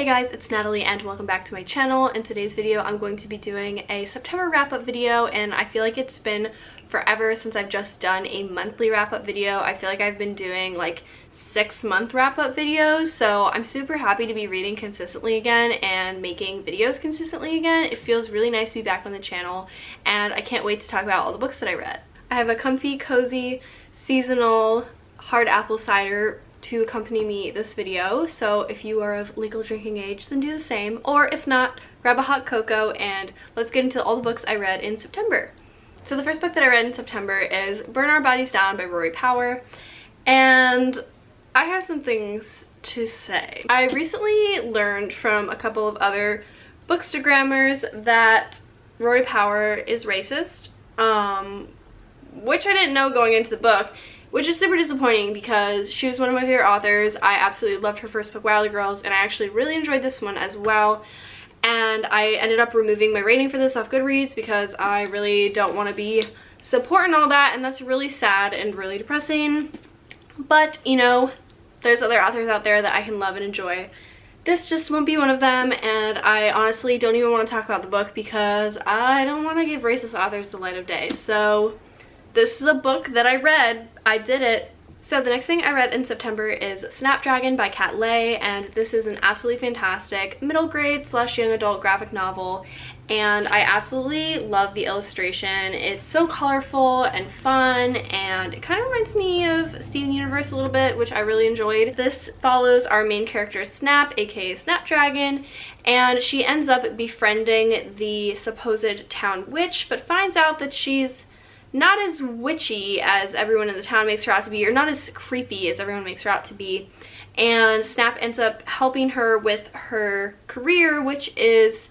guys, it's Natalie and welcome back to my channel. In today's video, I'm going to be doing a September wrap-up video, and I feel like it's been forever since I've just done a monthly wrap-up video. I feel like I've been doing like 6-month wrap-up videos, so I'm super happy to be reading consistently again and making videos consistently again. It feels really nice to be back on the channel, and I can't wait to talk about all the books that I read. I have a comfy, cozy, seasonal hard apple cider to accompany me this video, so if you are of legal drinking age, then do the same, or if not, grab a hot cocoa and let's get into all the books I read in September. So the first book that I read in September is Burn Our Bodies Down by Rory Power, and I have some things to say. I recently learned from a couple of other bookstagrammers that Rory Power is racist, which I didn't know going into the book, which is super disappointing because she was one of my favorite authors. I absolutely loved her first book, Wilder Girls, and I actually really enjoyed this one as well. And I ended up removing my rating for this off Goodreads because I really don't want to be supporting all that, and that's really sad and really depressing. But, you know, there's other authors out there that I can love and enjoy. This just won't be one of them, and I honestly don't even want to talk about the book because I don't want to give racist authors the light of day. So this is a book that I read. I did it. So the next thing I read in September is Snapdragon by Kat Leigh, and this is an absolutely fantastic middle grade / young adult graphic novel, and I absolutely love the illustration. It's so colorful and fun, and it kind of reminds me of Steven Universe a little bit, which I really enjoyed. This follows our main character Snap, aka Snapdragon, and she ends up befriending the supposed town witch, but finds out that she's not as witchy as everyone in the town makes her out to be, or not as creepy as everyone makes her out to be. And Snap ends up helping her with her career, which is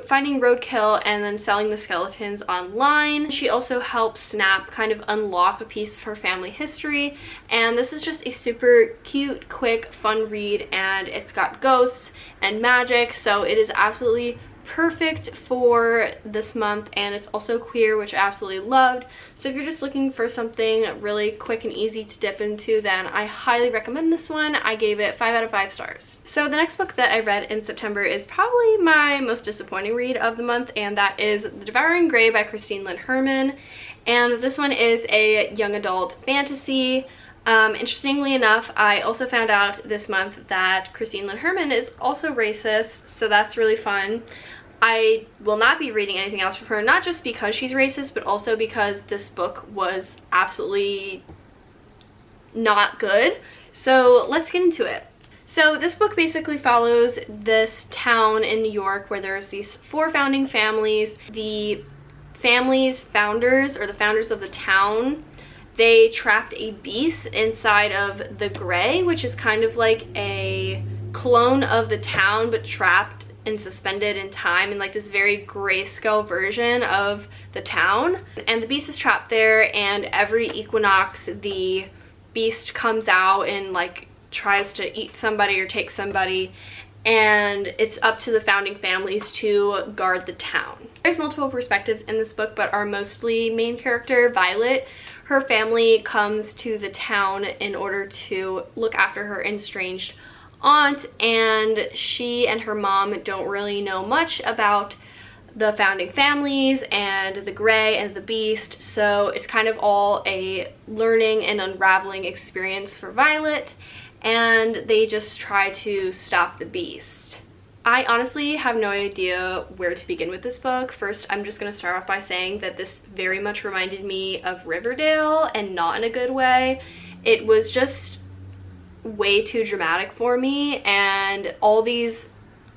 finding roadkill and then selling the skeletons online. She also helps Snap kind of unlock a piece of her family history, and this is just a super cute, quick, fun read, and it's got ghosts and magic, so it is absolutely perfect for this month, and it's also queer, which I absolutely loved. So if you're just looking for something really quick and easy to dip into, then I highly recommend this one. I gave it 5 out of 5 stars. So the next book that I read in September is probably my most disappointing read of the month, and that is Devouring Gray by Christine Lynn Herman, and this one is a young adult fantasy. Interestingly enough, I also found out this month that Christine Lynn Herman is also racist, so that's really fun. I will not be reading anything else from her, not just because she's racist, but also because this book was absolutely not good. So let's get into it. So this book basically follows this town in New York where there's these 4 founding families. The family's founders, or the founders of the town, they trapped a beast inside of the Gray, which is kind of like a clone of the town, but trapped and suspended in time in like this very grayscale version of the town. And the beast is trapped there, and every equinox the beast comes out and like tries to eat somebody or take somebody, and it's up to the founding families to guard the town. There's multiple perspectives in this book, but our mostly main character, Violet, her family comes to the town in order to look after her estranged aunt, and she and her mom don't really know much about the founding families and the Gray and the beast, so it's kind of all a learning and unraveling experience for Violet, and they just try to stop the beast. I honestly have no idea where to begin with this book. First, I'm just going to start off by saying that this very much reminded me of Riverdale, and not in a good way. It was just way too dramatic for me, and all these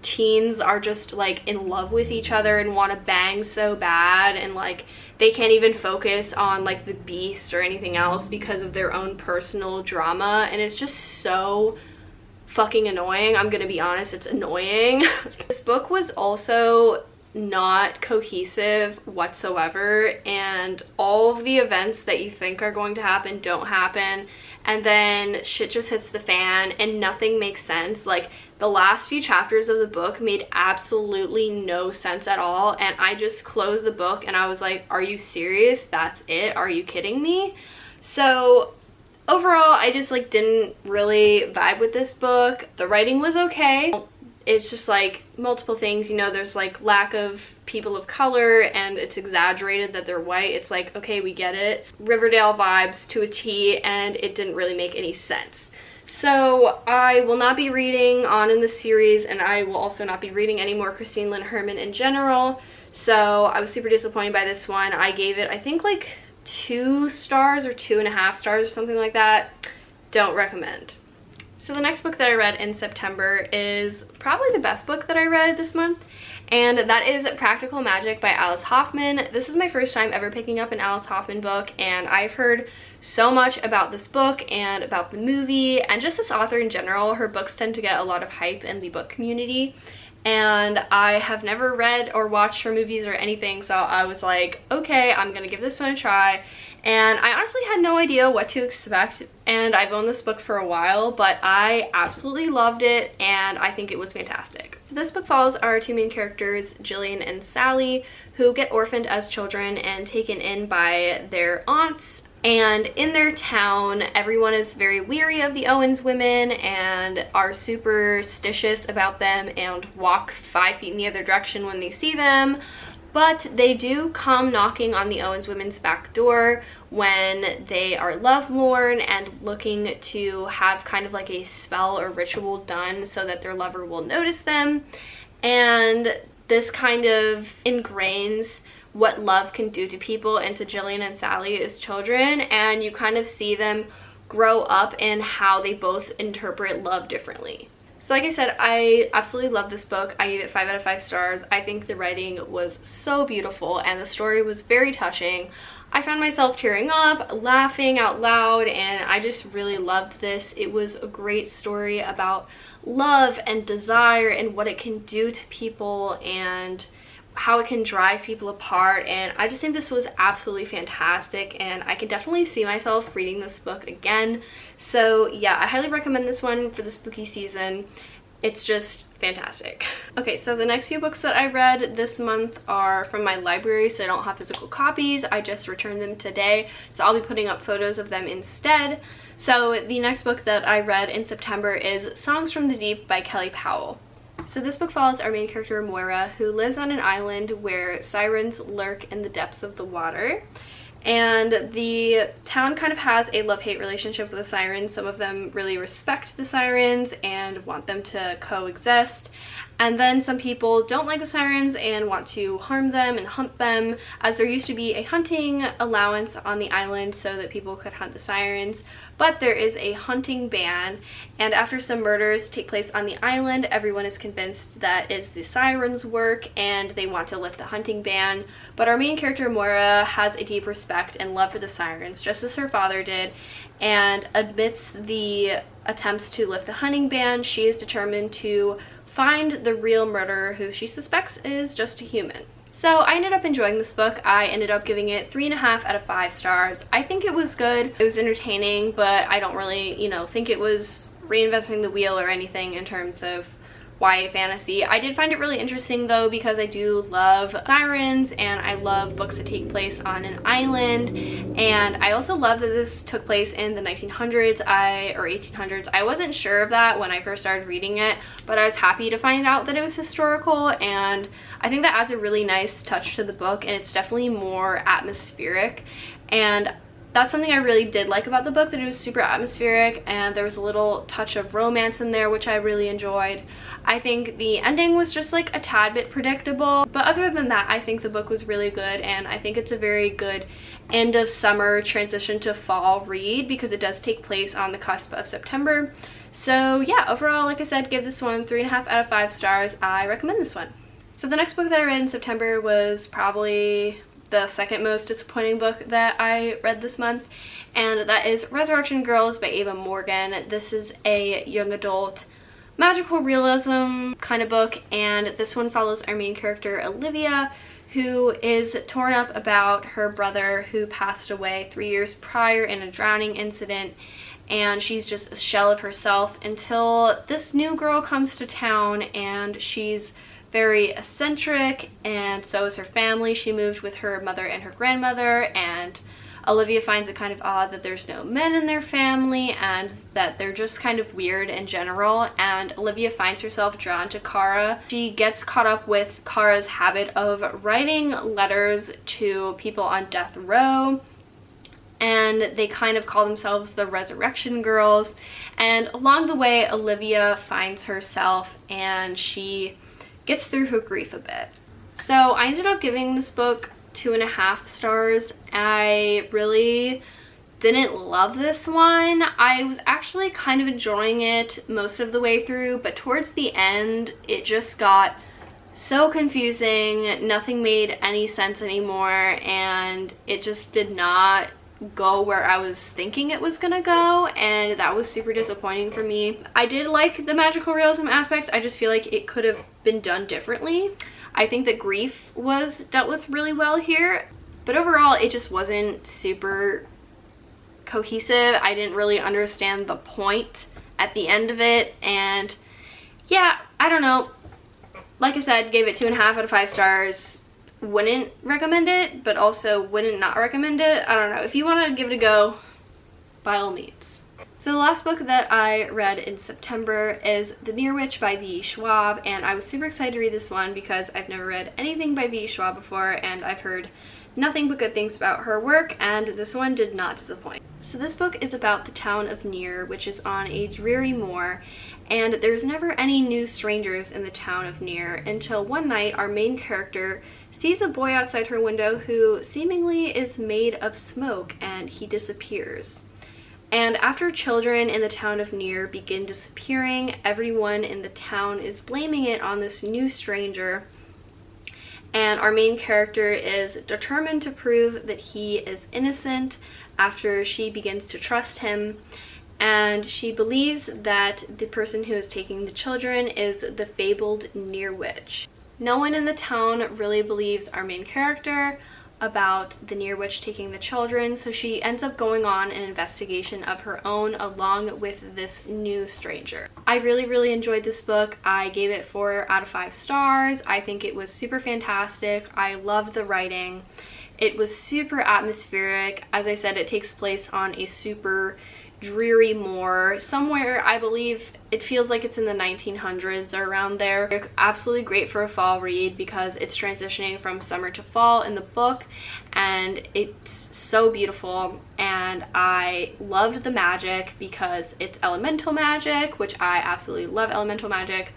teens are just like in love with each other and want to bang so bad, and like they can't even focus on like the beast or anything else because of their own personal drama, and it's just so fucking annoying. I'm gonna be honest, it's annoying. This book was also not cohesive whatsoever, and all of the events that you think are going to happen don't happen, and then shit just hits the fan and nothing makes sense. Like, the last few chapters of the book made absolutely no sense at all, and I just closed the book and I was like, are you serious? That's it? Are you kidding me? So overall, I just like didn't really vibe with this book. The writing was okay. it's just like multiple things, you know, there's like lack of people of color and it's exaggerated that they're white. It's like, okay, we get it. Riverdale vibes to a T, and it didn't really make any sense. So I will not be reading on in the series, and I will also not be reading any more Christine Lynn Herman in general. So I was super disappointed by this one. I gave it, I think, like 2 stars or 2.5 stars or something like that. Don't recommend. So the next book that I read in September is probably the best book that I read this month, and that is Practical Magic by Alice Hoffman. This is my first time ever picking up an Alice Hoffman book, and I've heard so much about this book and about the movie and just this author in general. Her books tend to get a lot of hype in the book community, and I have never read or watched her movies or anything, so I was like, okay, I'm gonna give this one a try. And I honestly had no idea what to expect, and I've owned this book for a while, but I absolutely loved it, and I think it was fantastic. So this book follows our 2 main characters, Jillian and Sally, who get orphaned as children and taken in by their aunts. And in their town, everyone is very weary of the Owens women and are superstitious about them and walk 5 feet in the other direction when they see them. But they do come knocking on the Owens women's back door when they are lovelorn and looking to have kind of like a spell or ritual done so that their lover will notice them. And this kind of ingrains what love can do to people into Jillian and Sally as children, and you kind of see them grow up and how they both interpret love differently. So like I said, I absolutely love this book. I gave it 5 out of 5 stars. I think the writing was so beautiful and the story was very touching. I found myself tearing up, laughing out loud, and I just really loved this. It was a great story about love and desire and what it can do to people and how it can drive people apart, and I just think this was absolutely fantastic, and I can definitely see myself reading this book again. So yeah, I highly recommend this one for the spooky season. It's just fantastic. Okay, so the next few books that I read this month are from my library, so I don't have physical copies. I just returned them today, so I'll be putting up photos of them instead. So the next book that I read in September is Songs from the Deep by Kelly Powell. So this book follows our main character Moira, who lives on an island where sirens lurk in the depths of the water. And the town kind of has a love-hate relationship with the sirens. Some of them really respect the sirens and want them to coexist. And then some people don't like the sirens and want to harm them and hunt them, as there used to be a hunting allowance on the island so that people could hunt the sirens. But there is a hunting ban, and after some murders take place on the island, everyone is convinced that it's the sirens' work and they want to lift the hunting ban. But our main character Moira has a deep respect and love for the sirens, just as her father did, and amidst the attempts to lift the hunting ban, she is determined to find the real murderer, who she suspects is just a human. So I ended up enjoying this book. I ended up giving it 3.5 out of 5 stars. I think it was good. It was entertaining, but I don't really, you know, think it was reinventing the wheel or anything in terms of YA fantasy. I did find it really interesting though, because I do love sirens and I love books that take place on an island, and I also love that this took place in the 1900s or 1800s. I wasn't sure of that when I first started reading it, but I was happy to find out that it was historical, and I think that adds a really nice touch to the book, and it's definitely more atmospheric. And that's something I really did like about the book, that it was super atmospheric and there was a little touch of romance in there, which I really enjoyed. I think the ending was just like a tad bit predictable, but other than that, I think the book was really good, and I think it's a very good end of summer transition to fall read, because it does take place on the cusp of September. So yeah, overall, like I said, give this one 3.5 out of 5 stars. I recommend this one. So the next book that I read in September was probably the second most disappointing book that I read this month, and that is Resurrection Girls by Ava Morgan. This is a young adult magical realism kind of book, and this one follows our main character Olivia, who is torn up about her brother who passed away 3 years prior in a drowning incident, and she's just a shell of herself until this new girl comes to town, and she's very eccentric, and so is her family. She moved with her mother and her grandmother, and Olivia finds it kind of odd that there's no men in their family and that they're just kind of weird in general, and Olivia finds herself drawn to Kara. She gets caught up with Kara's habit of writing letters to people on death row, and they kind of call themselves the Resurrection Girls. And along the way, Olivia finds herself and she gets through her grief a bit. So I ended up giving this book 2.5 stars. I really didn't love this one. I was actually kind of enjoying it most of the way through, but towards the end it just got so confusing. Nothing made any sense anymore, and it just did not go where I was thinking it was gonna go, and that was super disappointing for me. I did like the magical realism aspects. I just feel like it could have been done differently. I think that grief was dealt with really well here, but overall it just wasn't super cohesive. I didn't really understand the point at the end of it, and yeah, I don't know. Like I said, gave it 2.5 out of 5 stars. Wouldn't recommend it, but also wouldn't not recommend it. I don't know. If you want to give it a go, by all means. So the last book that I read in September is The Near Witch by V.E. Schwab, and I was super excited to read this one because I've never read anything by V.E. Schwab before, and I've heard nothing but good things about her work, and this one did not disappoint. So this book is about the town of Near, which is on a dreary moor, and there's never any new strangers in the town of Near until one night our main character sees a boy outside her window who seemingly is made of smoke, and he disappears. And after children in the town of Near begin disappearing, everyone in the town is blaming it on this new stranger, and our main character is determined to prove that he is innocent after she begins to trust him, and she believes that the person who is taking the children is the fabled Near Witch. No one in the town really believes our main character about the Near Witch taking the children, so she ends up going on an investigation of her own along with this new stranger. I really enjoyed this book. I gave it 4 out of 5 stars. I think it was super fantastic. I loved the writing. It was super atmospheric. As I said, it takes place on a super dreary moor somewhere. I believe it feels like it's in the 1900s or around there. They're absolutely great for a fall read because it's transitioning from summer to fall in the book, and it's so beautiful. And I loved the magic because it's elemental magic, which I absolutely love elemental magic.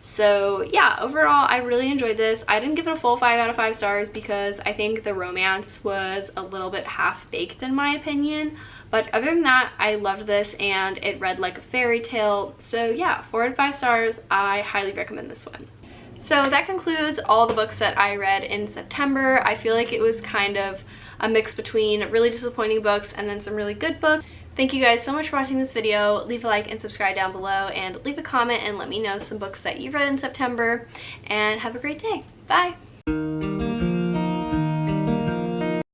So yeah, overall I really enjoyed this. I didn't give it a full 5 out of 5 stars because I think the romance was a little bit half-baked in my opinion. But other than that, I loved this and it read like a fairy tale. So yeah, 4 out of 5 stars. I highly recommend this one. So that concludes all the books that I read in September. I feel like it was kind of a mix between really disappointing books and then some really good books. Thank you guys so much for watching this video. Leave a like and subscribe down below, and leave a comment and let me know some books that you read in September, and have a great day. Bye!